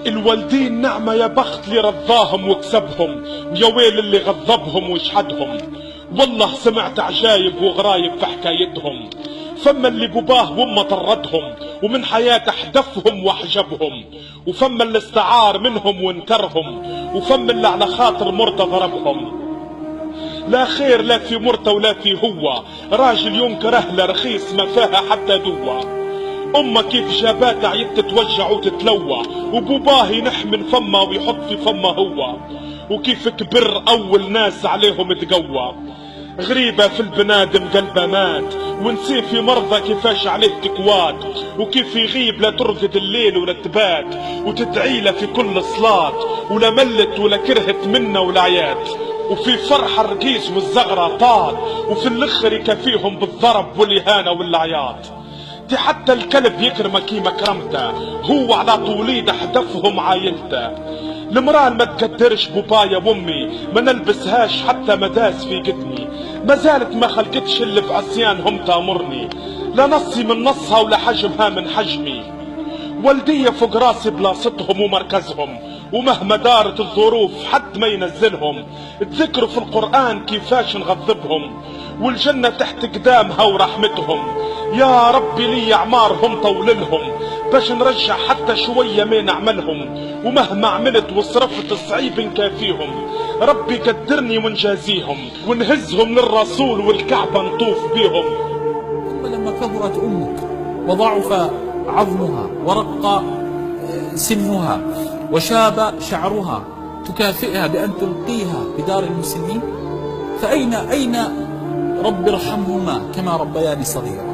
الوالدين نعمة يا بخت اللي رضاهم وكسبهم، ويا ويل اللي غضبهم وشحدهم. والله سمعت عجايب وغرايب في حكايتهم، فما اللي باباه وامه طردهم ومن حياته حدفهم وحجبهم، وفما اللي استعار منهم وانكرهم، وفما اللي على خاطر مرته ضربهم. لا خير لا في مرته ولا في هو، راجل ينكر اهله رخيص ما فيها حتى دوه. امه كيف جابات عيت تتوجع وتتلوى، وبوباه ينح من فمه ويحط في فمه هو، وكيف كبر اول ناس عليهم تقوى. غريبة في البنادم قلبه مات، ونسيه في مرضى كيفاش عليه تكوات، وكيف يغيب لا ترقد الليل ولا تبات، وتدعيله في كل صلاة، ولا ملت ولا كرهت منه ولا عيات. وفي فرحة الرقيس والزغرة طال، وفي الاخر يكفيهم بالضرب والاهانة والعياط. دي حتى الكلب يكرمك كيما كرمته، هو على طوليده حدفهم عايلته. المرأة ما تقدرش بابايا وامي، ما نلبسهاش حتى مداس في قدني، ما زالت ما خلقتش اللي بعصيانهم تامرني، لا نصي من نصها ولا حجمها من حجمي. والدية فوق راسي بلاصتهم ومركزهم، ومهما دارت الظروف حد ما ينزلهم. تذكروا في القرآن كيفاش نغضبهم، والجنة تحت قدامها ورحمتهم. يا ربي لي اعمارهم طوللهم، باش نرجع حتى شوية ما نعملهم، ومهما عملت وصرفت صعيب نكافيهم. ربي قدرني ونجازيهم، ونهزهم للرسول والكعبة نطوف بيهم. ثم لما كبرت أمك وضعف عظمها ورق سنها وشاب شعرها، تكافئها بأن تلقيها بدار المسنين؟ فأين رب ارحمهما كما ربياني صغيرا؟